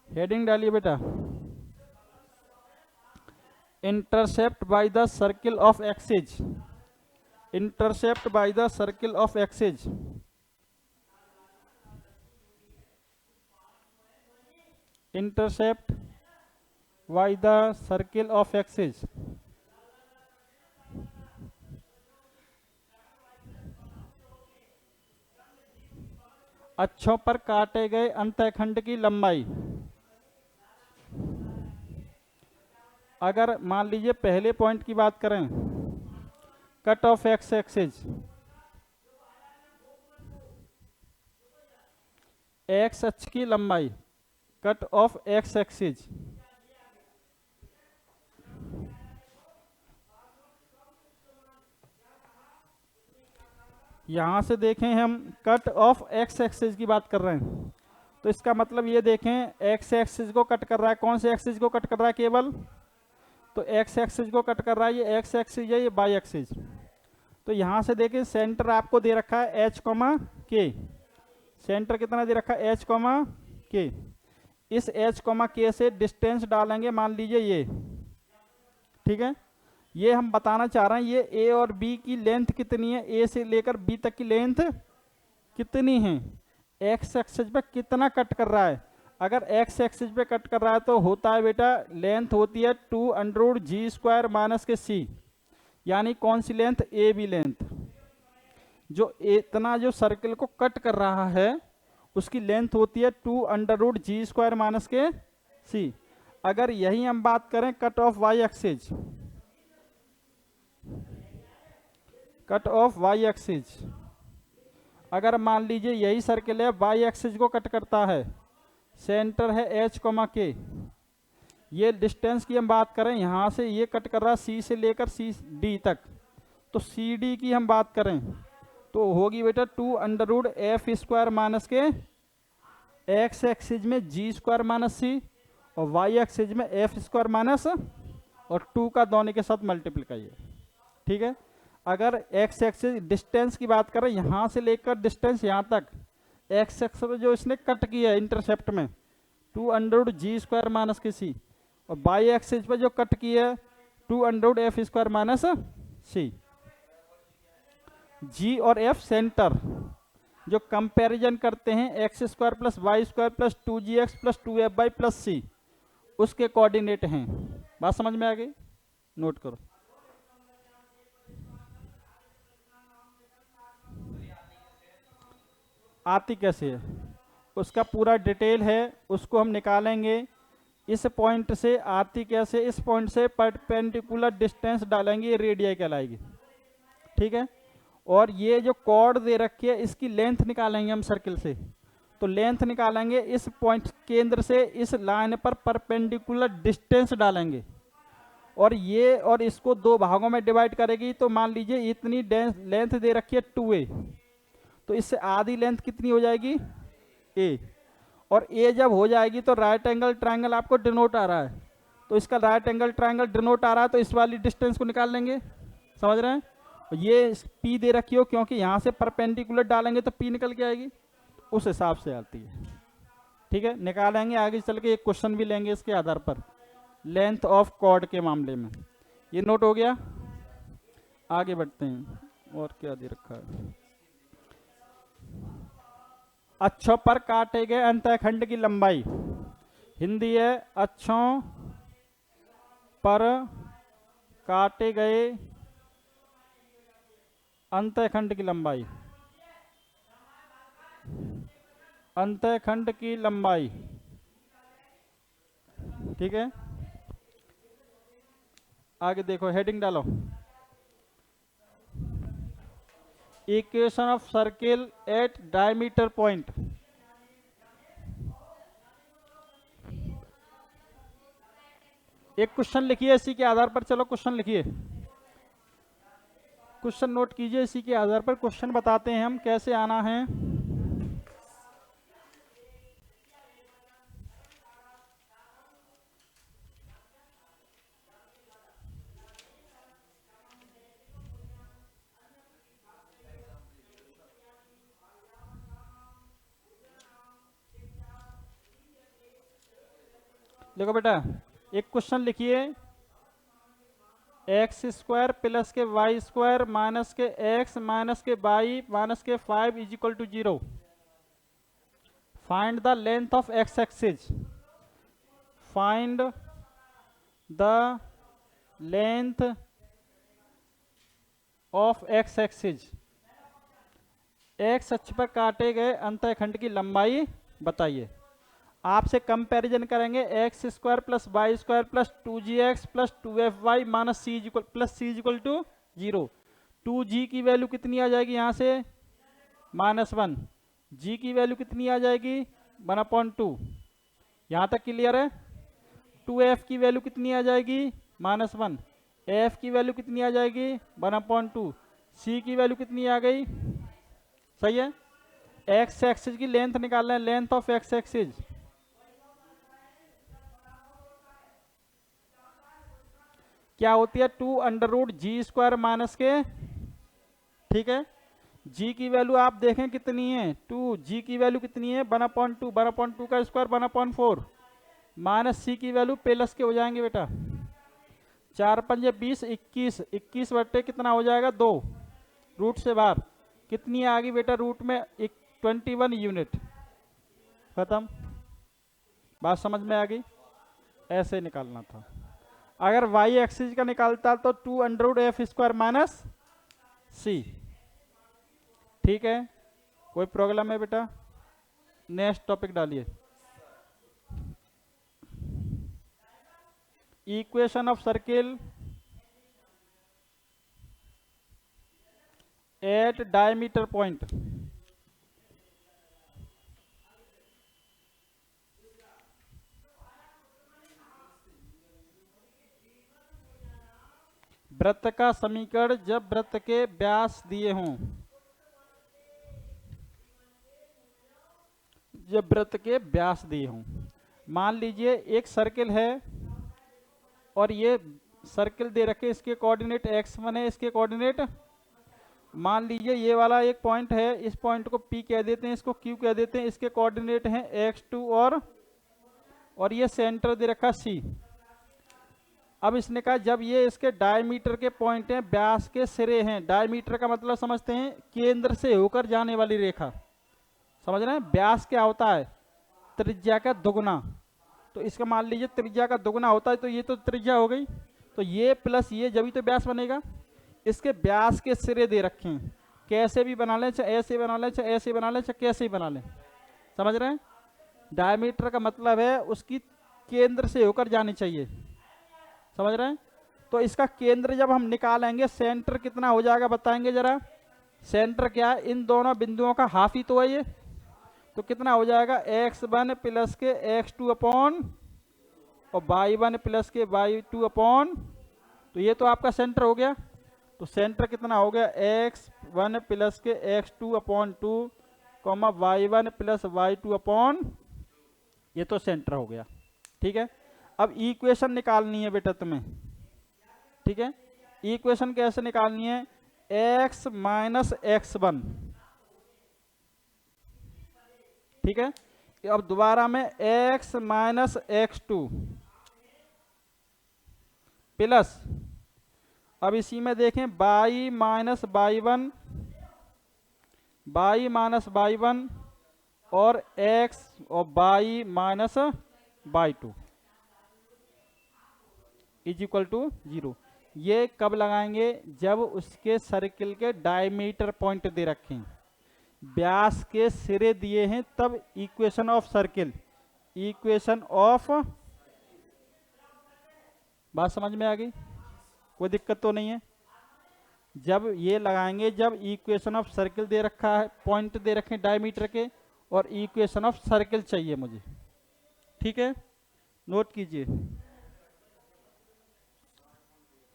हेडिंग डालिए बेटा, intercept by the circle of axis, intercept by the circle of axis, intercept by the circle of axis. अक्षों पर काटे गए अंतःखंड की लंबाई, अगर मान लीजिए पहले पॉइंट की बात करें, cut of x axis, x अक्ष की लंबाई, कट ऑफ एक्स एक्सिस, यहाँ से देखें हम कट ऑफ एक्स एक्सिस की बात कर रहे हैं, तो इसका मतलब ये देखें एक्स एक्सिस को कट कर रहा है। कौन से एक्सिस को कट कर रहा है? केवल तो एक्स एक्सिस को कट कर रहा है। ये एक्स एक्सिस है, ये वाई एक्सिस। तो यहाँ से देखें सेंटर आपको दे रखा है एच कॉमा के। सेंटर कितना दे रखा है? एच कॉमा के। इस एच कॉमा के से डिस्टेंस डालेंगे, मान लीजिए ये, ठीक है। ये हम बताना चाह रहे हैं ये ए और बी की लेंथ कितनी है, ए से लेकर बी तक की लेंथ कितनी है, एक्स एक्सिस पे कितना कट कर रहा है। अगर एक्स एक्सिस पे कट कर रहा है तो होता है बेटा लेंथ होती है 2√g² माइनस के सी, यानी कौन सी लेंथ? A B length. जो इतना जो सर्किल को कट कर रहा है उसकी लेंथ होती है 2√g² माइनस के सी। अगर यही हम बात करें cut of Y axis, cut of Y axis, अगर मान लीजिए यही सर्किल है वाई एक्सिस को कट करता है, सेंटर है एच कॉमा के, ये डिस्टेंस की हम बात करें यहाँ से ये कट कर रहा है सी से लेकर सी डी तक, तो सी डी की हम बात करें तो होगी बेटा 2√f² माइनस के एक्स एक्सिस में g² माइनस सी और वाई एक्सिस में f² माइनस और 2 का दोनों के साथ मल्टीप्लाई है, ठीक है। अगर एक्स एक्सिस डिस्टेंस की बात करें यहाँ से लेकर डिस्टेंस यहाँ तक, एक्स एक्सिस जो इसने कट किया है इंटरसेप्ट में 2√g² माइनस के सी, और वाई एक्सिस पर जो कट किया है 2√f² माइनस सी। जी और एफ सेंटर जो कंपैरिजन करते हैं x² plus y² plus 2gx plus 2fy plus C, उसके कोऑर्डिनेट हैं। बात समझ में आ गई? नोट करो। आती कैसे है उसका पूरा डिटेल है, उसको हम निकालेंगे। इस पॉइंट से आती कैसे, इस पॉइंट से परपेंडिकुलर डिस्टेंस डालेंगे, रेडियस कहलाएगी, ठीक है। और ये जो कॉर्ड दे रखी है इसकी लेंथ निकालेंगे हम सर्किल से, तो लेंथ निकालेंगे इस पॉइंट केंद्र से इस लाइन पर परपेंडिकुलर डिस्टेंस डालेंगे, और ये और इसको दो भागों में डिवाइड करेगी। तो मान लीजिए इतनी लेंथ दे रखी है 2a, तो इससे आधी लेंथ कितनी हो जाएगी? a। और a जब हो जाएगी तो राइट एंगल ट्रायंगल आपको डिनोट आ रहा है, तो इसका राइट एंगल ट्रायंगल डिनोट आ रहा है तो इस वाली डिस्टेंस को निकाल लेंगे, समझ रहे हैं। ये p दे रखी हो क्योंकि यहाँ से परपेंडिकुलर डालेंगे तो p निकल के आएगी, उस हिसाब से आती है, ठीक है। निकालेंगे, आगे चल के एक क्वेश्चन भी लेंगे इसके आधार पर, लेंथ ऑफ कॉर्ड के मामले में। ये नोट हो गया, आगे बढ़ते हैं। और क्या दे रखा है? अक्षों पर काटे गए अंतःखंड की लंबाई, हिंदी है अक्षों पर काटे गए अंतःखंड की लंबाई, अंतःखंड की लंबाई, ठीक है। आगे देखो, हेडिंग डालो, equation of circle at diameter point. एक क्वेश्चन लिखिए इसी के आधार पर, चलो क्वेश्चन लिखिए, क्वेश्चन नोट कीजिए, इसी के आधार पर क्वेश्चन बताते हैं हम कैसे आना है। देखो बेटा, एक क्वेश्चन लिखिए, x² प्लस के y² माइनस के x माइनस के y माइनस के 5 is equal to 0। Find the length of x axis, find the length of x axis, x अक्ष पर काटे गए अंतःखंड की लंबाई बताइए। आपसे कंपैरिजन करेंगे x² plus y² plus 2gx plus 2fy minus c equal to 0। 2g की वैल्यू कितनी आ जाएगी यहाँ से? -1। g की वैल्यू कितनी आ जाएगी? 1/2। यहाँ तक क्लियर है? 2f की वैल्यू कितनी आ जाएगी? -1। f की वैल्यू कितनी आ जाएगी? 1/2। c की वैल्यू कितनी आ गई? सही है। एक्स एक्सिस की लेंथ निकालना है, लेंथ ऑफ एक्स एक्सिस क्या होती है, 2√g² माइनस के, ठीक है। g की वैल्यू आप देखें कितनी है, 2, g की वैल्यू कितनी है 1/2, 1/2 का स्क्वायर 1/4, माइनस c की वैल्यू प्लस के हो जाएंगे बेटा, 4×5 = 20, 21, 21 बट्टे कितना हो जाएगा 2, रूट से बाहर कितनी आ गई बेटा, रूट में 21 यूनिट। खत्म, बात समझ में आ गई। ऐसे निकालना था। अगर y एक्सिस का निकालता तो 2√f² माइनस c, ठीक है। कोई प्रॉब्लम है बेटा? नेक्स्ट टॉपिक डालिए। Equation of circle at diameter point. वृत्त का समीकरण जब वृत्त के व्यास दिए हों, जब वृत्त के व्यास दिए हों। मान लीजिए एक सर्किल है और ये सर्किल दे रखे, इसके कोऑर्डिनेट x1 है, इसके कोऑर्डिनेट, मान लीजिए ये वाला एक पॉइंट है, इस पॉइंट को P कह देते हैं, इसको Q कह देते हैं, इसके कोऑर्डिनेट हैं x2 और ये सेंटर दे रखा C। अब इसने कहा जब ये इसके डायमीटर के पॉइंट हैं, व्यास के सिरे हैं, डायमीटर का मतलब समझते हैं केंद्र से होकर जाने वाली रेखा, समझ रहे हैं। व्यास क्या होता है, त्रिज्या का दुगुना, तो इसका मान लीजिए त्रिज्या का दुगुना होता है, तो ये तो त्रिज्या हो गई, तो ये प्लस ये जब ही तो व्यास बनेगा। इसके व्यास के सिरे दे रखे हैं, कैसे भी बना लें, चाहे ऐसे बना लें, चाहे ऐसे बना लें, चाहे कैसे ही बना लें, समझ रहे हैं। डायमीटर का मतलब है उसकी केंद्र से होकर जानी चाहिए, समझ रहे हैं। तो इसका केंद्र जब हम निकालेंगे, सेंटर कितना हो जाएगा बताएंगे जरा। सेंटर क्या है, इन दोनों बिंदुओं का हाफ ही तो है ये, तो कितना हो जाएगा x1 प्लस के x2 अपॉन और y1 प्लस के y2 अपॉन, तो ये तो आपका सेंटर हो गया। तो सेंटर कितना हो गया x1 प्लस के x2 upon 2 comma y1 plus y2 upon, ये तो सेंटर हो गया, ठीक है। अब इक्वेशन निकालनी है बेटा तुम्हें, ठीक है। इक्वेशन कैसे निकालनी है, x माइनस x1, ठीक है। अब दोबारा में x माइनस x2 प्लस, अब इसी में देखें y minus y1, y minus y1 और x और y minus y2 is equal to 0। ये कब लगाएंगे, जब उसके सर्किल के डायमीटर पॉइंट दे रखें, व्यास के सिरे दिए हैं, तब equation of circle, equation of, बात समझ में आ गई, कोई दिक्कत तो नहीं है। जब ये लगाएंगे जब इक्वेशन ऑफ सर्किल दे रखा है, पॉइंट दे रखे डायमीटर के, और इक्वेशन ऑफ सर्किल चाहिए मुझे, ठीक है। नोट कीजिए,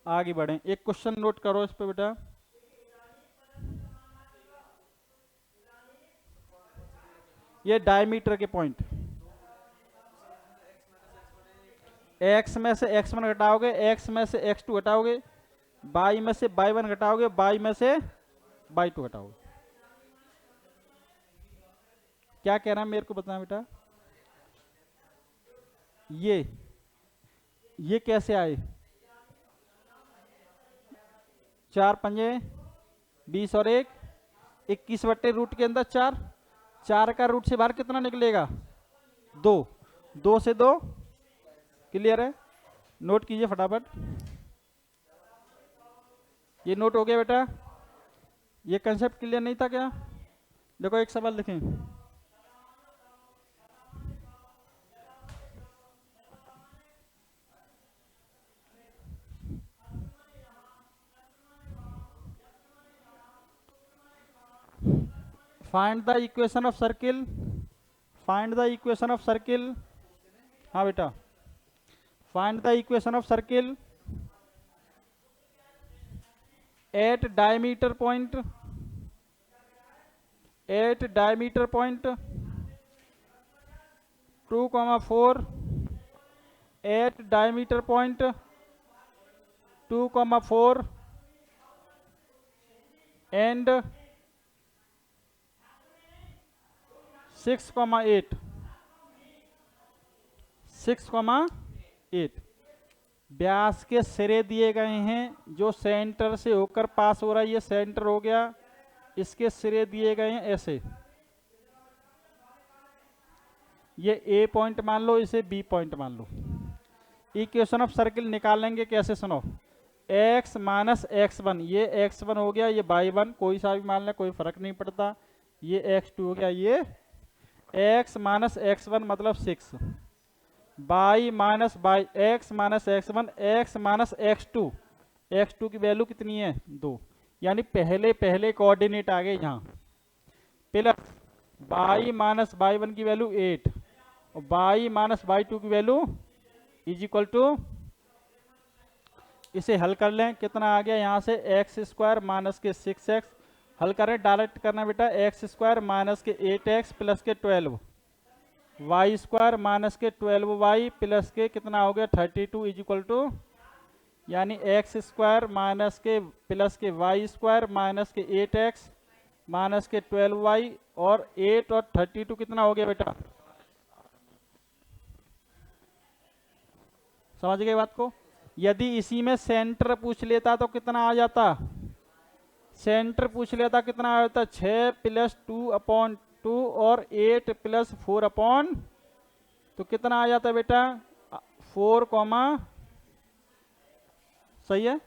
आगे बढ़ें। एक क्वेश्चन नोट करो इस पे बेटा। ये डायमीटर के पॉइंट, x में से x1 घटाओगे, x में से x2 घटाओगे, y में से y1 घटाओगे, y में से y2 घटाओगे। क्या कह रहा है मेरे को बताना बेटा। ये कैसे आए, 4×5 = 20 और 1 21 बट्टे रूट के अंदर 4, 4 का रूट से बाहर कितना निकलेगा 2, 2 से 2, क्लियर है। नोट कीजिए फटाफट, ये नोट हो गया बेटा। ये कंसेप्ट क्लियर नहीं था क्या? देखो एक सवाल लिखें, find the equation of circle, find the equation of circle, हाँ बेटा, find the equation of circle at diameter point, at diameter point 2,4 at diameter point 2,4 and 6,8 व्यास के सिरे दिए गए हैं जो सेंटर से होकर पास हो रहा है, ये सेंटर हो गया, इसके सिरे दिए गए हैं ऐसे, ये ए पॉइंट मान लो, इसे बी पॉइंट मान लो। इक्वेशन ऑफ सर्किल निकालेंगे कैसे, सुनो, x माइनस x1, ये x1 हो गया, ये y1 कोई सा भी मान ले, कोई फर्क नहीं पड़ता, ये x2 हो गया, ये x माइनस x1 मतलब 6, y minus y, x minus x1, x minus x2, x2 की वैल्यू कितनी है 2, यानी पहले कोऑर्डिनेट आ गए यहाँ, प्लस y माइनस y1 की वैल्यू 8 और y माइनस y2 की वैल्यू इज इक्वल टू, इसे हल कर लें, कितना आ गया यहाँ से एक्स स्क्वायर माइनस के 6x, हल करें, डायरेक्ट करना बेटा, एक्स स्क्वायर माइनस के 8x प्लस के 12, वाई स्क्वायर माइनस के 12y प्लस के कितना हो गया 32 इज इक्वल टू, यानी एक्स स्क्वायर माइनस के प्लस के वाई स्क्वायर माइनस के 8x माइनस के 12y और 8 और 32 कितना हो गया बेटा, समझ गए बात को। यदि इसी में सेंटर पूछ लेता तो कितना आ जाता, सेंटर पूछ लेता कितना आ जाता, 6 प्लस 2/2 और 8 प्लस 4 तो कितना आ जाता बेटा 4, सही है।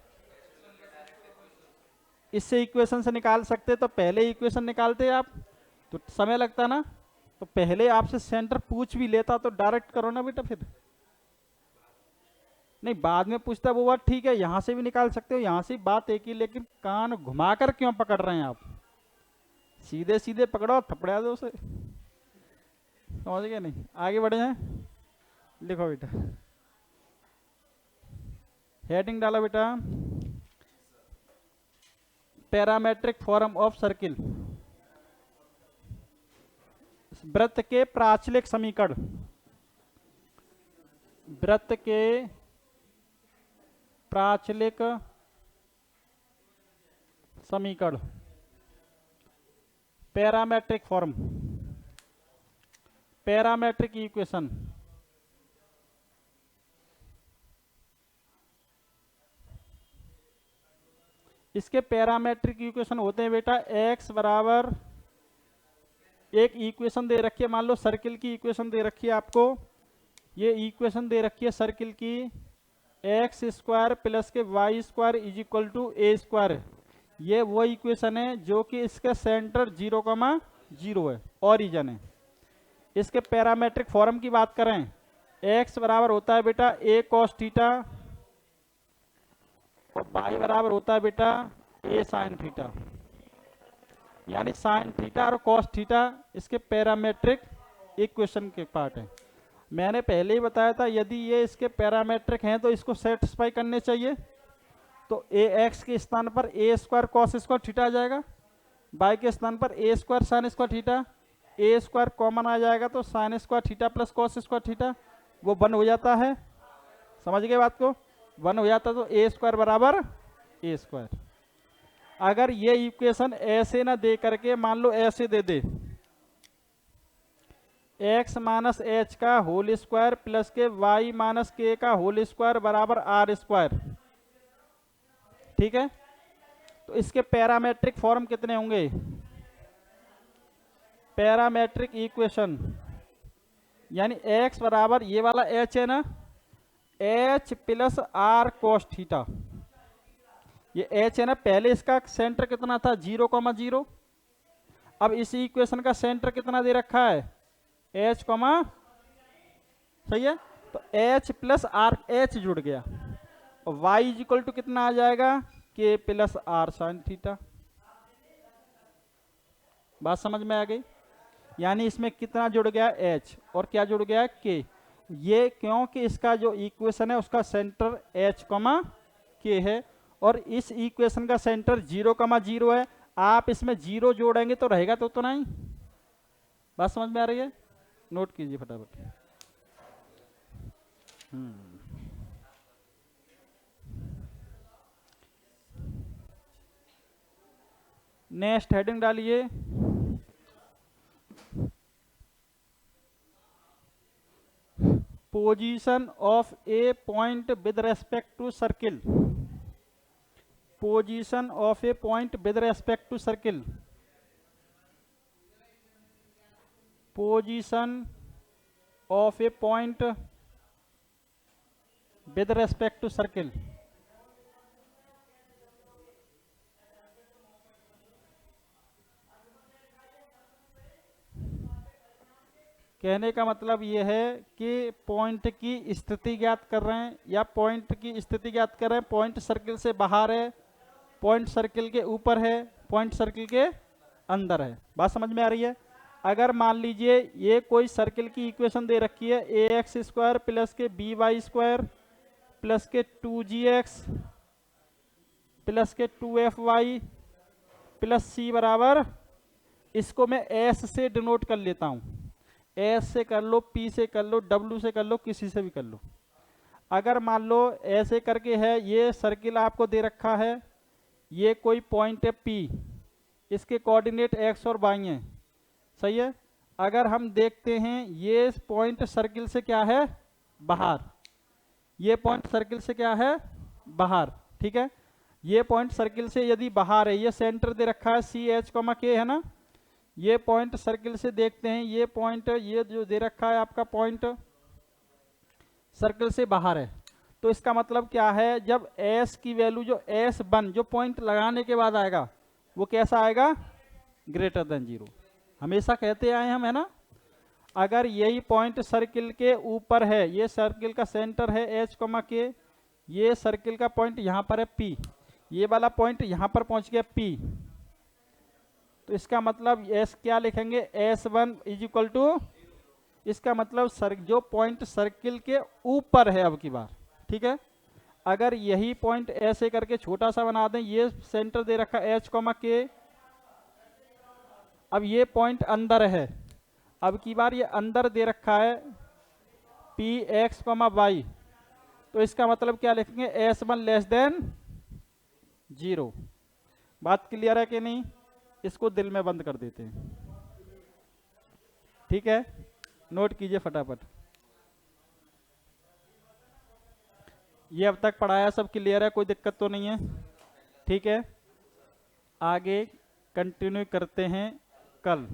इससे इक्वेशन से निकाल सकते, तो पहले इक्वेशन निकालते आप तो समय लगता ना, तो पहले आपसे सेंटर पूछ भी लेता तो डायरेक्ट करो ना बेटा, फिर नहीं बाद में पूछता वो बात ठीक है, यहां से भी निकाल सकते हो, यहां से बात एक ही, लेकिन कान घुमाकर क्यों पकड़ रहे हैं आप, सीधे सीधे पकड़ो, थपड़ा दो उसे, समझ गए नहीं। आगे बढ़े हैं, लिखो बेटा, हेडिंग डालो बेटा, पैरामेट्रिक फॉर्म ऑफ सर्किल, वृत्त के प्राचलिक समीकरण, वृत्त के प्राचलिक समीकरण, पैरामेट्रिक फॉर्म, पैरामेट्रिक इक्वेशन, इसके पैरामेट्रिक इक्वेशन होते हैं बेटा, x बराबर, एक इक्वेशन दे रखी है, मान लो सर्किल की इक्वेशन दे रखी है आपको, ये इक्वेशन दे रखी है सर्किल की, एक्स स्क्वायर प्लस के y square is equal to A square, ये वो इक्वेशन है जो कि इसका सेंटर 0,0 है, ओरिजिन है। इसके पैरामेट्रिक फॉर्म की बात करें, x बराबर होता है बेटा a cos थीटा और y बराबर होता है बेटा a sin थीटा, यानी sin थीटा और cos थीटा इसके पैरामेट्रिक इक्वेशन के पार्ट है। मैंने पहले ही बताया था यदि ये इसके पैरामेट्रिक हैं तो इसको सेटिस्फाई करने चाहिए, तो ए एक्स के स्थान पर ए स्क्वायर कॉस स्क्वायर थीटा आ जाएगा, बाई के स्थान पर ए स्क्वायर साइन स्क्वायर थीटा, ए स्क्वायर कॉमन आ जाएगा तो sine square theta plus cos square theta, वो 1 हो जाता है, समझ गए बात को, 1 हो जाता तो ए स्क्वायर बराबर ए स्क्वायर। अगर ये इक्वेशन ऐसे ना दे करके मान लो ऐसे दे दे, x माइनस एच का होल स्क्वायर प्लस के y माइनस के का होल स्क्वायर बराबर आर स्क्वायर, ठीक है, तो इसके पैरामेट्रिक फॉर्म कितने होंगे, पैरामेट्रिक इक्वेशन, यानी x बराबर ये वाला h है ना, h plus r cos theta, ये h है ना, पहले इसका सेंटर कितना था 0,0, अब इस इक्वेशन का सेंटर कितना दे रखा है h, सही है, तो h प्लस आर, h जुड़ गया और y इज इक्वल टू कितना आ जाएगा k plus r sine theta, बात समझ में आ गई। यानी इसमें कितना जुड़ गया h और क्या जुड़ गया k, ये क्योंकि इसका जो इक्वेशन है उसका सेंटर h, k है और इस इक्वेशन का सेंटर 0,0 है। आप इसमें 0 जोड़ेंगे तो रहेगा तो उतना ही। बात समझ में आ रही है? नोट कीजिए फटाफट। नेक्स्ट हेडिंग डालिए, position of a point with respect to circle. Position of a point with respect to circle. Position of a point with respect to circle. कहने का मतलब ये है कि पॉइंट की स्थिति ज्ञात कर रहे हैं, या पॉइंट की स्थिति ज्ञात कर रहे हैं, पॉइंट सर्किल से बाहर है, पॉइंट सर्किल के ऊपर है, पॉइंट सर्किल के अंदर है। बात समझ में आ रही है? अगर मान लीजिए ये कोई सर्किल की इक्वेशन दे रखी है, ए एक्स स्क्वायर प्लस के बी वाई स्क्वायर प्लस के 2gx प्लस के 2fy प्लस सी बराबर, इसको मैं एस से डिनोट कर लेता हूं। एस से कर लो, पी से कर लो, डब्ल्यू से कर लो, किसी से भी कर लो। अगर मान लो ऐसे करके है, ये सर्किल आपको दे रखा है, ये कोई पॉइंट है पी, इसके कोऑर्डिनेट एक्स और वाई हैं, सही है। अगर हम देखते हैं ये पॉइंट सर्किल से क्या है, बाहर, ये पॉइंट सर्किल से क्या है, बाहर, ठीक है। ये पॉइंट सर्किल से यदि बाहर है, ये सेंटर दे रखा है सी एच कॉमा के, है ना। ये पॉइंट सर्किल से देखते हैं, ये पॉइंट, ये जो दे रखा है आपका पॉइंट सर्किल से बाहर है, तो इसका मतलब क्या है, जब एस की वैल्यू जो S1 जो पॉइंट लगाने के बाद आएगा वो कैसा आएगा, ग्रेटर देन 0। हमेशा कहते आए हम, है ना। अगर यही पॉइंट सर्किल के ऊपर है, ये सर्किल का सेंटर है एच कॉमा के, ये सर्किल का पॉइंट यहाँ पर है P, ये वाला पॉइंट यहाँ पर पहुँच गया P, तो इसका मतलब एस क्या लिखेंगे, S1 इज इक्वल टू, इसका मतलब जो पॉइंट सर्किल के ऊपर है अब की बार, ठीक है। अगर यही पॉइंट ऐसे करके छोटा सा बना दें, ये सेंटर दे रखा है एच कॉमा के, अब ये पॉइंट अंदर है, अब की बार ये अंदर दे रखा है पी एक्स कॉमा वाई, तो इसका मतलब क्या लिखेंगे, S1 लेस देन 0। बात क्लियर है कि नहीं? इसको दिल में बंद कर देते हैं, ठीक है। नोट कीजिए फटाफट। ये अब तक पढ़ाया सब क्लियर है, कोई दिक्कत तो नहीं है, ठीक है। आगे कंटिन्यू करते हैं कल।